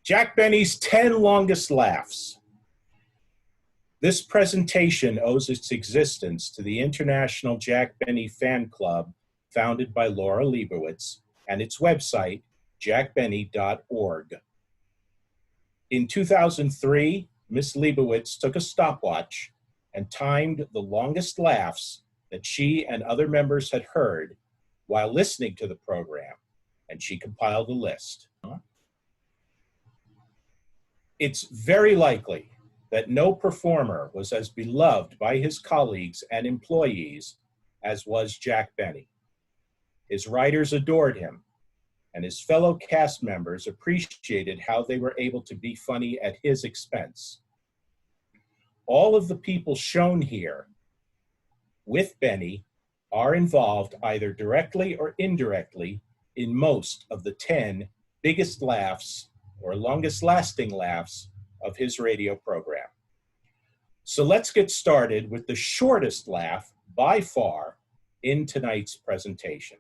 Jack Benny's 10 Longest Laughs. This presentation owes its existence to the International Jack Benny Fan Club, founded by Laura Leibowitz, and its website, jackbenny.org. In 2003, Miss Leibowitz took a stopwatch and timed the longest laughs that she and other members had heard while listening to the program, and she compiled a list. It's very likely that no performer was as beloved by his colleagues and employees as was Jack Benny. His writers adored him, and his fellow cast members appreciated how they were able to be funny at his expense. All of the people shown here with Benny are involved either directly or indirectly in most of the 10 biggest laughs or longest lasting laughs of his radio program. So let's get started with the shortest laugh by far in tonight's presentation.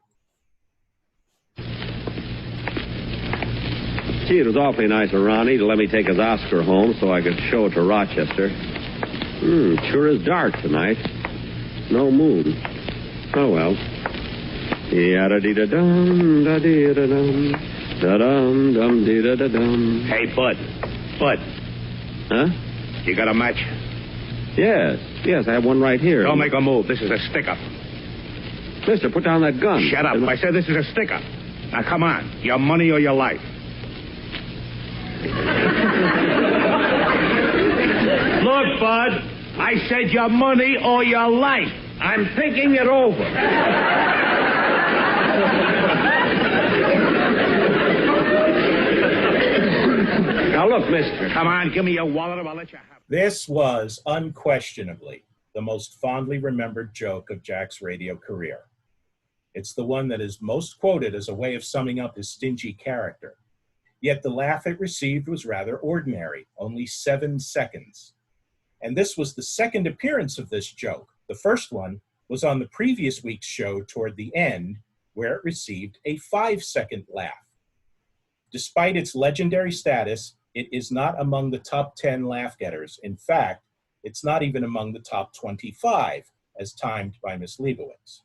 Gee, it was awfully nice of Ronnie to let me take his Oscar home so I could show it to Rochester. Sure is dark tonight. No moon. Oh, well. Yada-dee-da-dum, da-dee-da-dum, da-dum, dum-dee-da-da-dum. Hey, Bud. Bud. Huh? You got a match? Yes, I have one right here. Don't make a move. This is a stick-up. Mister, put down that gun. Shut up. I said this is a stick-up. Now, come on. Your money or your life. Look, Bud. I said your money or your life. I'm thinking it over. Now, look, mister. Come on, give me your wallet or I'll let you have it. This was unquestionably the most fondly remembered joke of Jack's radio career. It's the one that is most quoted as a way of summing up his stingy character. Yet the laugh it received was rather ordinary, only 7 seconds. And this was the second appearance of this joke. The first one was on the previous week's show toward the end, where it received a 5-second laugh. Despite its legendary status, it is not among the top 10 laugh getters. In fact, it's not even among the top 25, as timed by Miss Leibowitz.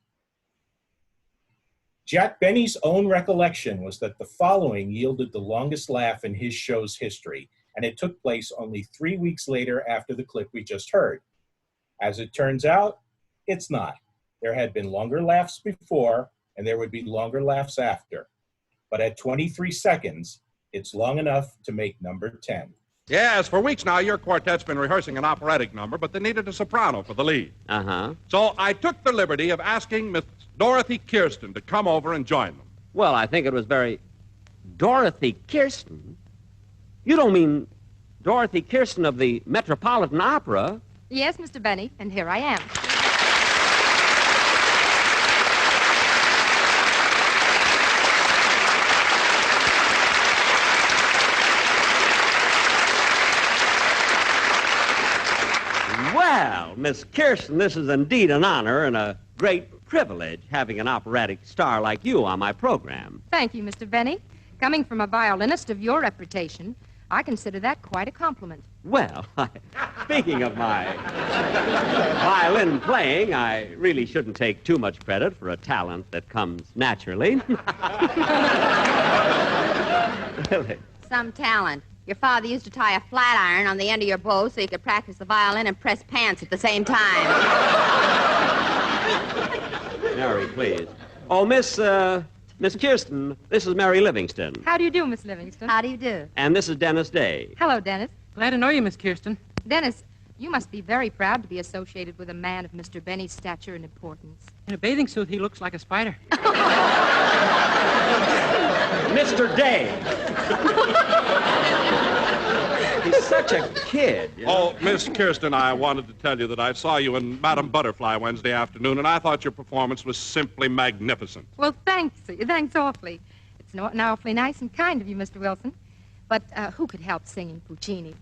Jack Benny's own recollection was that the following yielded the longest laugh in his show's history, and it took place only 3 weeks later after the clip we just heard. As it turns out, it's not. There had been longer laughs before, and there would be longer laughs after. But at 23 seconds, it's long enough to make number 10. Yes, for weeks now, your quartet's been rehearsing an operatic number, but they needed a soprano for the lead. Uh-huh. So I took the liberty of asking Miss Dorothy Kirsten to come over and join them. Well, I think it was very... Dorothy Kirsten? You don't mean Dorothy Kirsten of the Metropolitan Opera? Yes, Mr. Benny, and here I am. Well, Miss Kirsten, this is indeed an honor and a great privilege having an operatic star like you on my program. Thank you, Mr. Benny. Coming from a violinist of your reputation, I consider that quite a compliment. Well, speaking of my violin playing, I really shouldn't take too much credit for a talent that comes naturally. Really. Some talent. Your father used to tie a flat iron on the end of your bow so you could practice the violin and press pants at the same time. Mary, please. Oh, Miss Kirsten, this is Mary Livingston. How do you do, Miss Livingston? How do you do? And this is Dennis Day. Hello, Dennis. Glad to know you, Miss Kirsten. Dennis, you must be very proud to be associated with a man of Mr. Benny's stature and importance. In a bathing suit, he looks like a spider. Mr. Day. He's such a kid. You know? Oh, Miss Kirsten, I wanted to tell you that I saw you in Madame Butterfly Wednesday afternoon, and I thought your performance was simply magnificent. Well, thanks awfully. It's awfully nice and kind of you, Mr. Wilson. But who could help singing Puccini?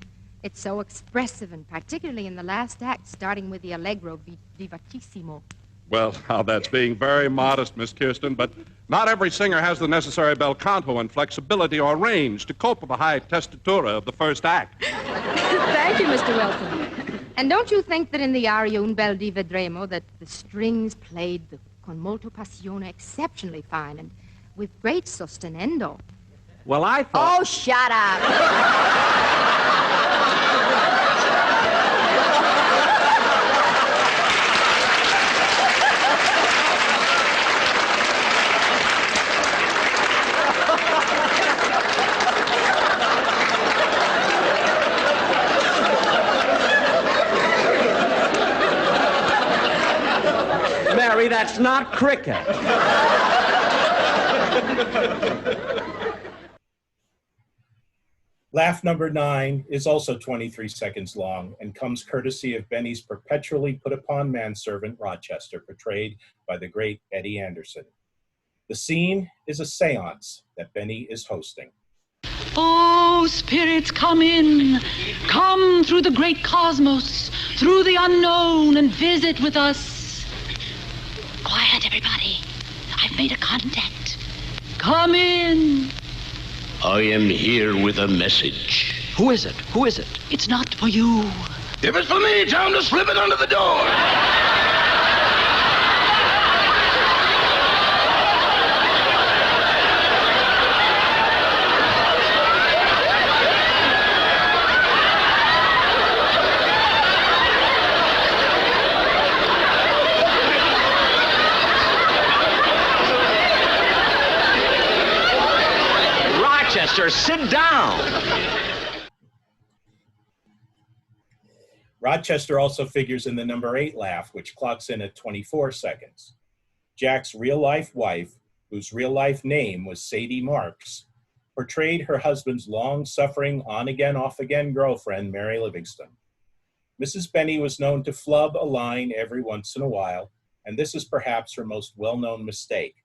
It's so expressive, and particularly in the last act, starting with the Allegro vivatissimo. Well, now that's being very modest, Miss Kirsten, but not every singer has the necessary bel canto and flexibility or range to cope with the high tessitura of the first act. Thank you, Mr. Wilson. And don't you think that in the aria Un bel di vedremo that the strings played the con molto passione exceptionally fine and with great sostenendo? Well, I thought... Oh, shut up. Mary, that's not cricket. Laugh number 9 is also 23 seconds long and comes courtesy of Benny's perpetually put-upon manservant Rochester, portrayed by the great Eddie Anderson. The scene is a séance that Benny is hosting. Oh, spirits, come in. Come through the great cosmos, through the unknown, and visit with us. Quiet, everybody. I've made a contact. Come in. I am here with a message. Who is it? Who is it? It's not for you. If it's for me, tell him to slip it under the door. Rochester, sit down. Rochester also figures in the number 8 laugh, which clocks in at 24 seconds. Jack's real-life wife, whose real-life name was Sadie Marks, portrayed her husband's long-suffering, on-again, off-again girlfriend, Mary Livingstone. Mrs. Benney was known to flub a line every once in a while, and this is perhaps her most well-known mistake.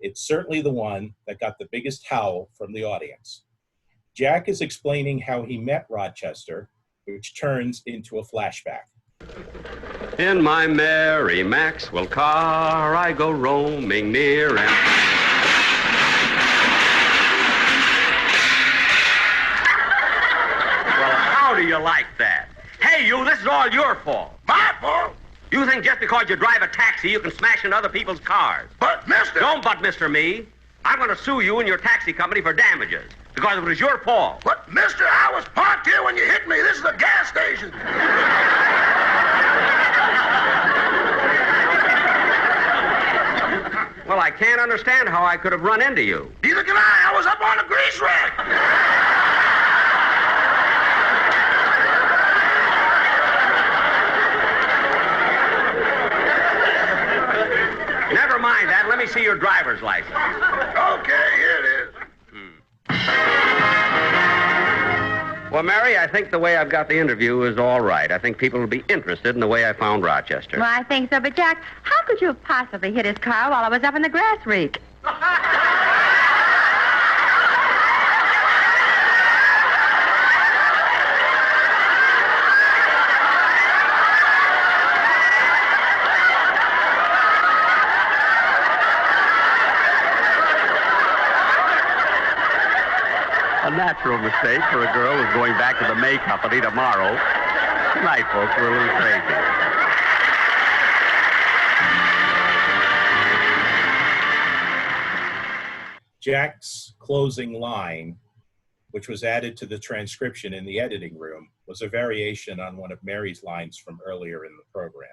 It's certainly the one that got the biggest howl from the audience. Jack is explaining how he met Rochester, which turns into a flashback. In my merry Maxwell car, I go roaming near and... Well, how do you like that? Hey, you, this is all your fault. My fault? You think just because you drive a taxi, you can smash into other people's cars. But, mister... Don't but Mr. Me. I'm going to sue you and your taxi company for damages, because it was your fault. But, mister, I was parked here when you hit me. This is a gas station. Well, I can't understand how I could have run into you. Neither can I. I was up on a grease rack. Never mind that. Let me see your driver's license. Okay, here it is. Well, Mary, I think the way I've got the interview is all right. I think people will be interested in the way I found Rochester. Well, I think so, but Jack, how could you have possibly hit his car while I was up in the grass reek? A natural mistake for a girl who's going back to the May Company tomorrow. Tonight, folks, we're a little crazy. Jack's closing line, which was added to the transcription in the editing room, was a variation on one of Mary's lines from earlier in the program.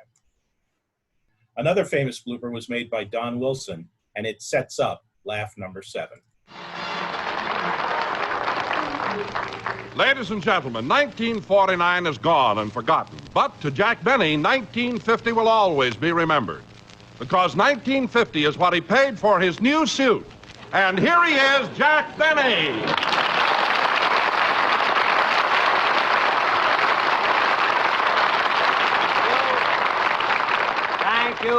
Another famous blooper was made by Don Wilson, and it sets up laugh number 7. Ladies and gentlemen, 1949 is gone and forgotten. But to Jack Benny, 1950 will always be remembered. Because 1950 is what he paid for his new suit. And here he is, Jack Benny.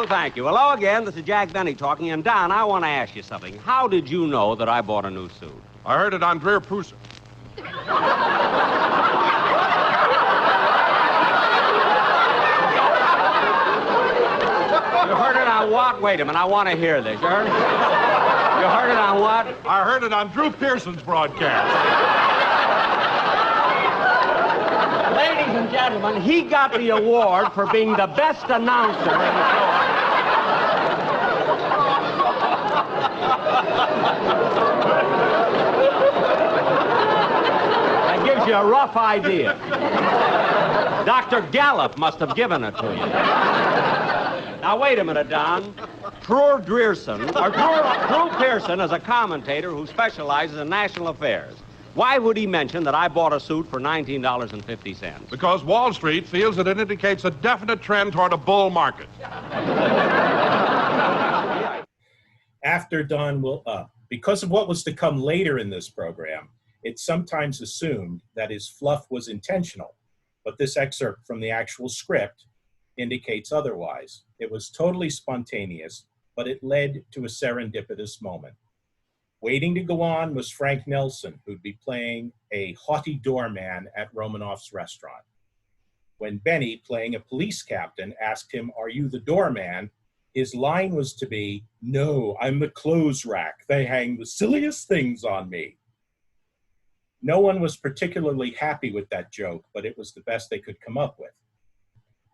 Thank you. Hello again, this is Jack Benny talking. And Don, I want to ask you something. How did you know that I bought a new suit? I heard it on Dreer Prusa. You heard it on Now, wait a minute. I want to hear this. You heard it? You heard it on what? I heard it on Drew Pearson's broadcast. Ladies and gentlemen, he got the award for being the best announcer in the show. That gives you a rough idea. Dr. Gallup must have given it to you. Now, wait a minute, Don. Drew Pearson is a commentator who specializes in national affairs. Why would he mention that I bought a suit for $19.50? Because Wall Street feels that it indicates a definite trend toward a bull market. After because of what was to come later in this program, it's sometimes assumed that his fluff was intentional, but this excerpt from the actual script indicates otherwise. It was totally spontaneous, but it led to a serendipitous moment. Waiting to go on was Frank Nelson, who'd be playing a haughty doorman at Romanoff's restaurant. When Benny, playing a police captain, asked him, "Are you the doorman?" his line was to be, "No, I'm the clothes rack. They hang the silliest things on me." No one was particularly happy with that joke, but it was the best they could come up with.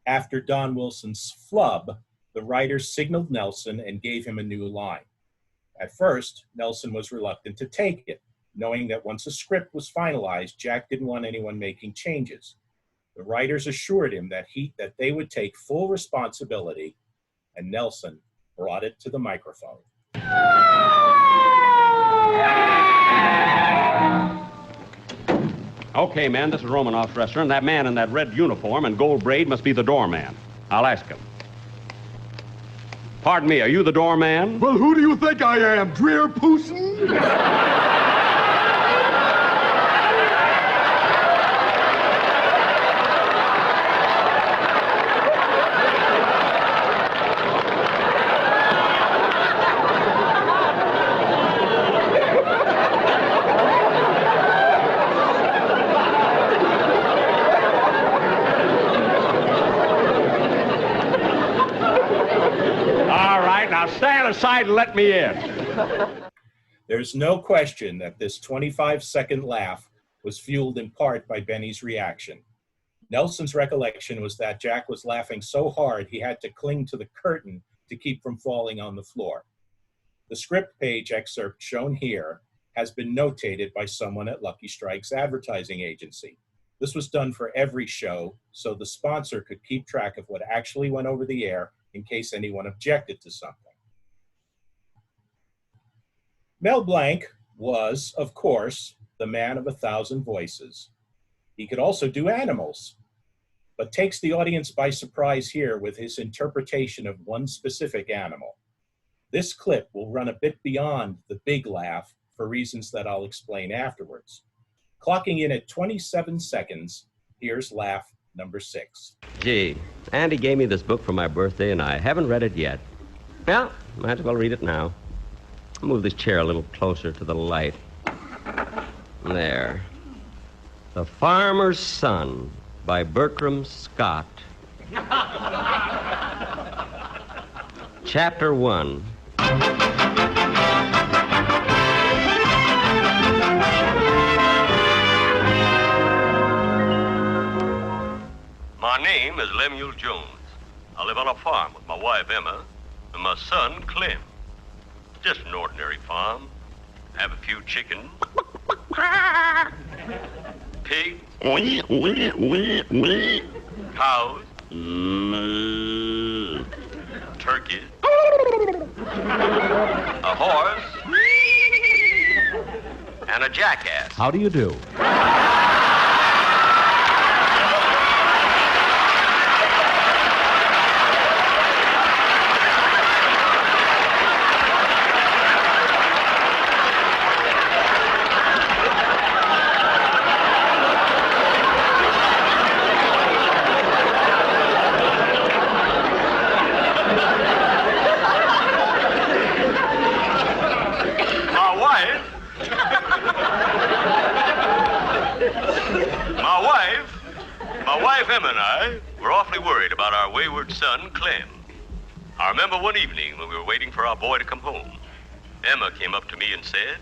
After Don Wilson's flub, the writers signaled Nelson and gave him a new line. At first, Nelson was reluctant to take it, knowing that once a script was finalized, Jack didn't want anyone making changes. The writers assured him that they would take full responsibility, and Nelson brought it to the microphone. Okay, man, this is Romanoff's restaurant. That man in that red uniform and gold braid must be the doorman. I'll ask him. Pardon me, are you the doorman? Well, who do you think I am, Dreer Pooson? Stand aside and let me in. There's no question that this 25-second laugh was fueled in part by Benny's reaction. Nelson's recollection was that Jack was laughing so hard he had to cling to the curtain to keep from falling on the floor. The script page excerpt shown here has been notated by someone at Lucky Strike's advertising agency. This was done for every show, so the sponsor could keep track of what actually went over the air in case anyone objected to something. Mel Blanc was, of course, the man of 1,000 voices. He could also do animals, but takes the audience by surprise here with his interpretation of one specific animal. This clip will run a bit beyond the big laugh for reasons that I'll explain afterwards. Clocking in at 27 seconds, here's laugh number 6. Gee, Andy gave me this book for my birthday, and I haven't read it yet. Well, might as well read it now. I'll move this chair a little closer to the light. There. The Farmer's Son by Bertram Scott. Chapter 1. My name is Lemuel Jones. I live on a farm with my wife, Emma, and my son, Clem. Just an ordinary farm. Have a few chickens, pigs, cows, turkeys, a horse, and a jackass. How do you do? My wife, Emma, and I were awfully worried about our wayward son, Clem. I remember one evening when we were waiting for our boy to come home. Emma came up to me and said,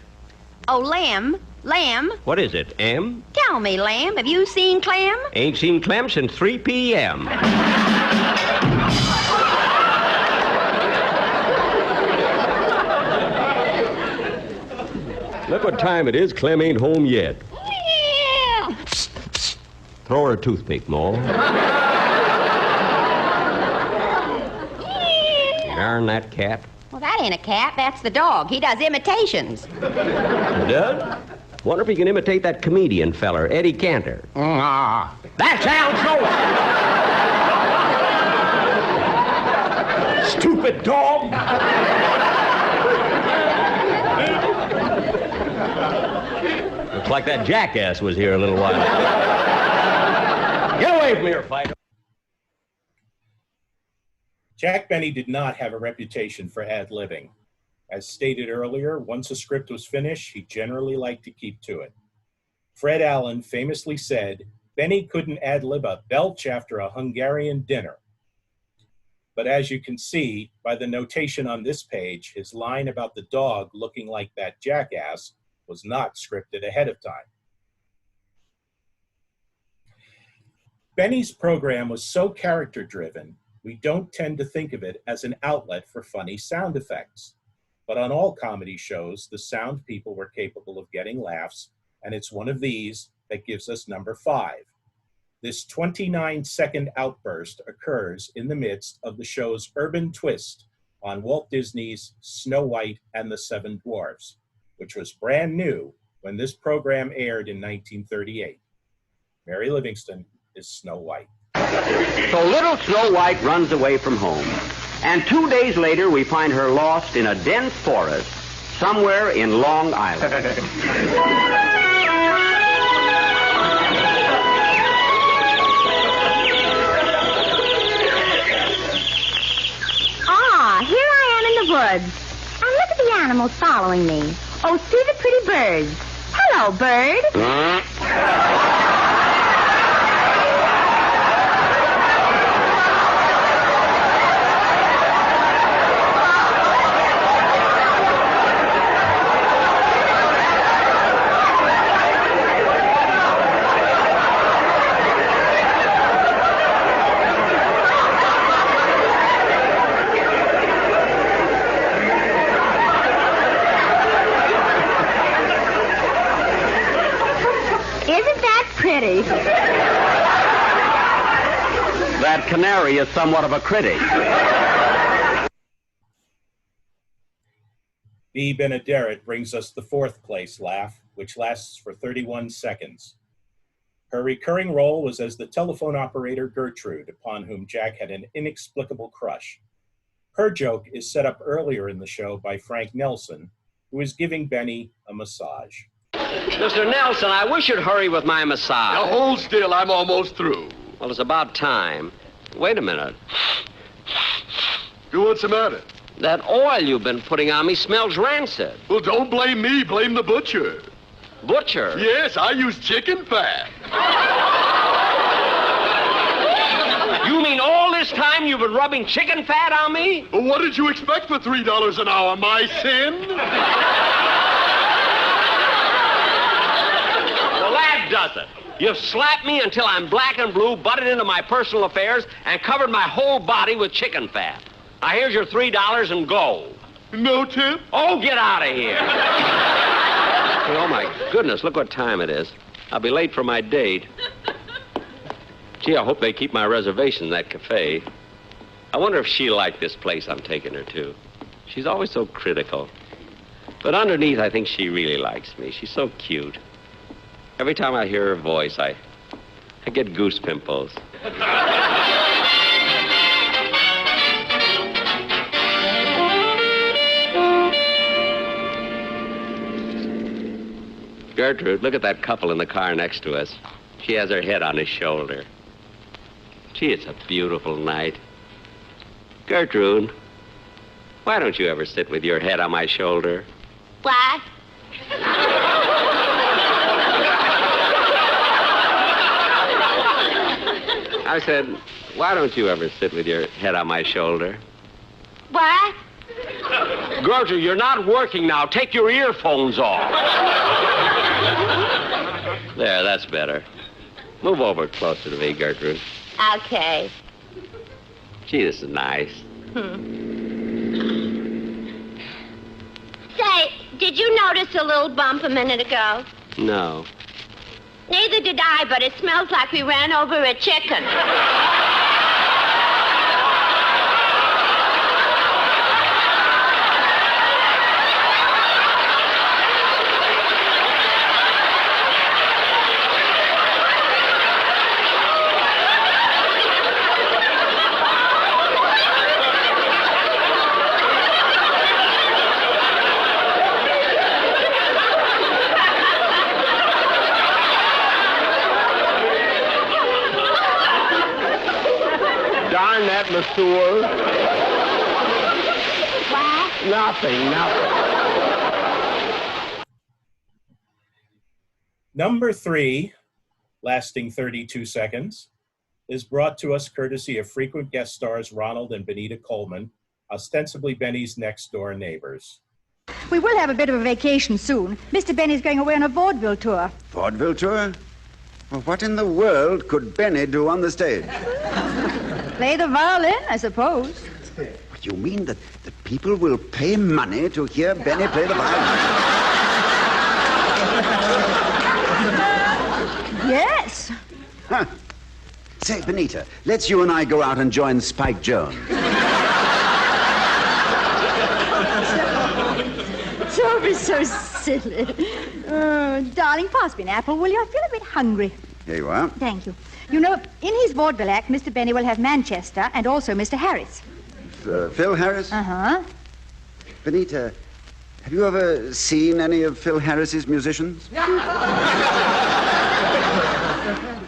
Oh, Lamb, What is it, M? tell me, Lamb, have you seen Clem? Ain't seen Clem since 3 p.m. Look what time it is. Clem ain't home yet. Throw her a toothpick, Ma. Darn that cat. Well, that ain't a cat. That's the dog. He does imitations. Does? Wonder if he can imitate that comedian feller, Eddie Cantor. That sounds so... Stupid dog! Looks like that jackass was here a little while ago. Get away from here, Fido. Jack Benny did not have a reputation for ad-libbing. As stated earlier, once a script was finished, he generally liked to keep to it. Fred Allen famously said, Benny couldn't ad-lib a belch after a Hungarian dinner. But as you can see by the notation on this page, his line about the dog looking like that jackass was not scripted ahead of time. Benny's program was so character-driven, we don't tend to think of it as an outlet for funny sound effects. But on all comedy shows, the sound people were capable of getting laughs, and it's one of these that gives us number 5. This 29-second outburst occurs in the midst of the show's urban twist on Walt Disney's Snow White and the Seven Dwarfs, which was brand new when this program aired in 1938. Mary Livingston is Snow White. So little Snow White runs away from home. And 2 days later, we find her lost in a dense forest somewhere in Long Island. Here I am in the woods. And look at the animals following me. Oh, see the pretty birds. Hello, bird. That canary is somewhat of a critic. B. Benedaraet brings us the 4th place laugh, which lasts for 31 seconds. Her recurring role was as the telephone operator Gertrude, upon whom Jack had an inexplicable crush. Her joke is set up earlier in the show by Frank Nelson, who is giving Benny a massage. Mr. Nelson, I wish you'd hurry with my massage. Now, hold still. I'm almost through. Well, it's about time. Wait a minute. What's the matter? That oil you've been putting on me smells rancid. Well, don't blame me. Blame the butcher. Butcher? Yes, I use chicken fat. You mean all this time you've been rubbing chicken fat on me? Well, what did you expect for $3 an hour? My sin? Well, that does it. You've slapped me until I'm black and blue, butted into my personal affairs, and covered my whole body with chicken fat. Now, here's your $3 and go. No tip? Oh, get out of here. Oh, my goodness, look what time it is. I'll be late for my date. Gee, I hope they keep my reservation in that cafe. I wonder if she'll like this place I'm taking her to. She's always so critical. But underneath, I think she really likes me. She's so cute. Every time I hear her voice, I get goose pimples. Gertrude, look at that couple in the car next to us. She has her head on his shoulder. Gee, it's a beautiful night. Gertrude, why don't you ever sit with your head on my shoulder? What? I said, why don't you ever sit with your head on my shoulder? What? Gertrude, you're not working now. Take your earphones off. There, that's better. Move over closer to me, Gertrude. Okay. Gee, this is nice. Say, did you notice a little bump a minute ago? No. Neither did I, but it smells like we ran over a chicken. Darn that masseur. What? Nothing. Number 3, lasting 32 seconds, is brought to us courtesy of frequent guest stars Ronald and Benita Coleman, ostensibly Benny's next-door neighbors. We will have a bit of a vacation soon. Mr. Benny's going away on a vaudeville tour. Vaudeville tour? Well, what in the world could Benny do on the stage? Play the violin, I suppose. You mean that the people will pay money to hear Benny play the violin? Yes. Huh. Say, Benita, let's you and I go out and join Spike Jones. Don't be so silly. Darling, pass me an apple, will you? I feel a bit hungry. Here you are. Thank you. You know, in his vaudeville act, Mr. Benny will have Manchester and also Mr. Harris. Phil Harris? Uh-huh. Benita, have you ever seen any of Phil Harris's musicians?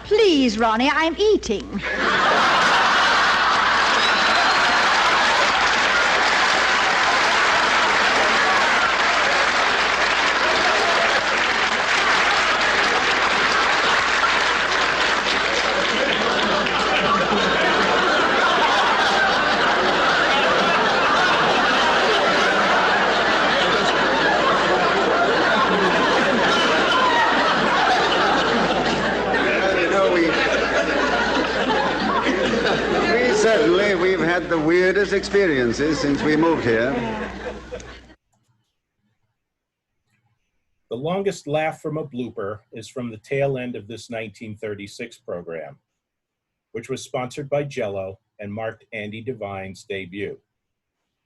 Please, Ronnie, I'm eating. We've had the weirdest experiences since we moved here. The longest laugh from a blooper is from the tail end of this 1936 program, which was sponsored by Jell-O and marked Andy Devine's debut.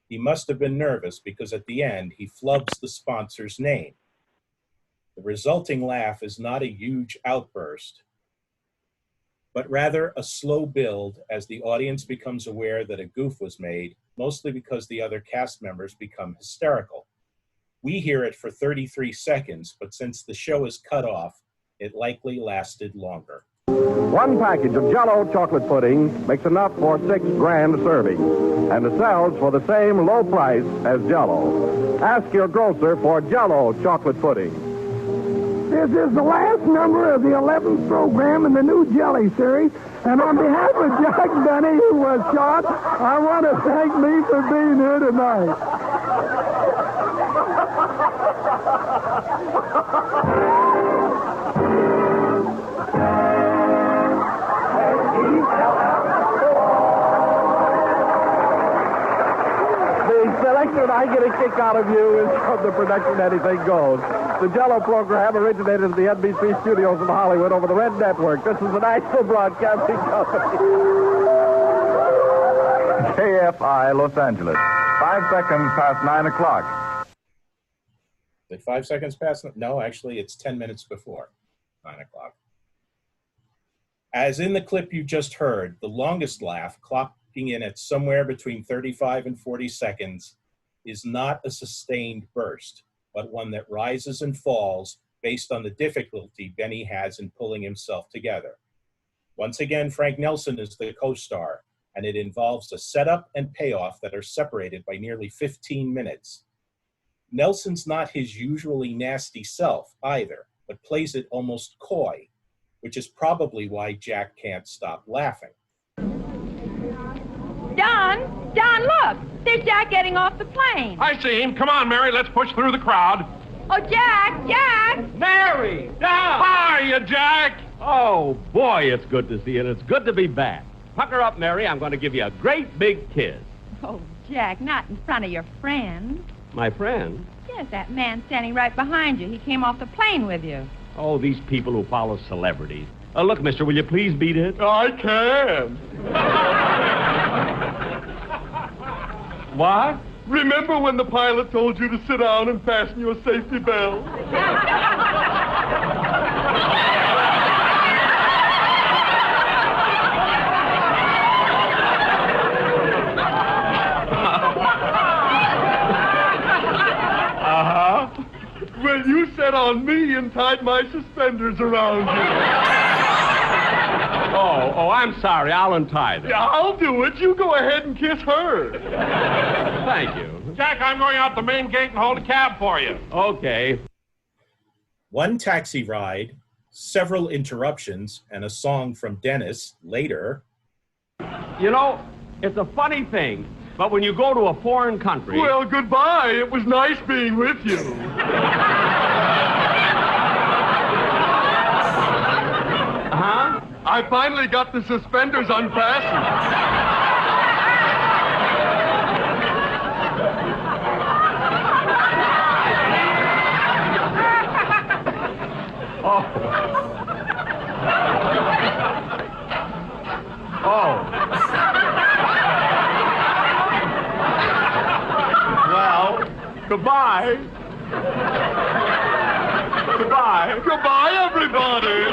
He must have been nervous because at the end, he flubs the sponsor's name. The resulting laugh is not a huge outburst, but rather a slow build as the audience becomes aware that a goof was made, mostly because the other cast members become hysterical. We hear it for 33 seconds, but since the show is cut off, it likely lasted longer. One package of Jell-O chocolate pudding makes enough for 6 grand servings, and it sells for the same low price as Jell-O. Ask your grocer for Jell-O chocolate pudding. This is the last number of the 11th program in the new Jelly series, and on behalf of Jack Benny, who was shot, I want to thank me for being here tonight. The selection I get a kick out of you is from the production Anything Goes. The Jell-O program originated at the NBC studios in Hollywood over the Red Network. This is the National Broadcasting Company. KFI, Los Angeles. 5 seconds past 9 o'clock. Did 5 seconds pass? No, actually, it's 10 minutes before 9 o'clock. As in the clip you just heard, the longest laugh, clocking in at somewhere between 35 and 40 seconds, is not a sustained burst, but one that rises and falls based on the difficulty Benny has in pulling himself together. Once again, Frank Nelson is the co-star, and it involves a setup and payoff that are separated by nearly 15 minutes. Nelson's not his usually nasty self either, but plays it almost coy, which is probably why Jack can't stop laughing. Don, look. There's Jack getting off the plane. I see him. Come on, Mary, let's push through the crowd. Oh, Jack! Mary! Don! Hiya, Jack! Oh, boy, it's good to see you, and it's good to be back. Pucker up, Mary. I'm going to give you a great big kiss. Oh, Jack, not in front of your friend. My friend? Yes, that man standing right behind you. He came off the plane with you. Oh, these people who follow celebrities. Look, mister, will you please beat it? I can. What? Remember when the pilot told you to sit down and fasten your safety belt? Uh-huh. Well, you sat on me and tied my suspenders around you. Oh, I'm sorry. I'll untie them. Yeah, I'll do it. You go ahead and kiss her. Thank you. Jack, I'm going out the main gate and hold a cab for you. Okay. One taxi ride, several interruptions, and a song from Dennis later. You know, it's a funny thing, but when you go to a foreign country... Well, goodbye. It was nice being with you. Huh? I finally got the suspenders unfastened. Oh. Well, goodbye. Goodbye. Goodbye, everybody.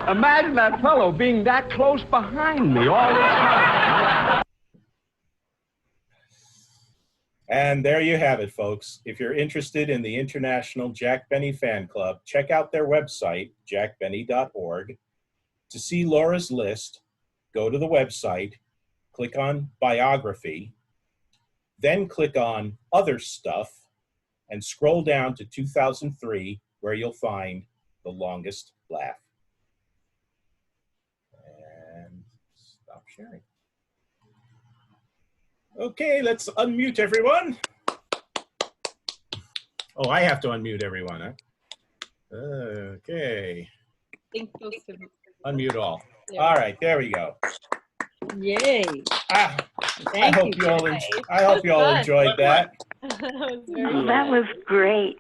Imagine that fellow being that close behind me all this time. And there you have it, folks. If you're interested in the International Jack Benny Fan Club, check out their website, jackbenny.org. To see Laura's list, go to the website, click on Biography, then click on Other Stuff, and scroll down to 2003, where you'll find The Longest Laugh. And stop sharing. Okay, let's unmute everyone. Oh, I have to unmute everyone, huh? Okay. Unmute all. All right, there we go. Yay. I hope you all enjoyed that. That was great.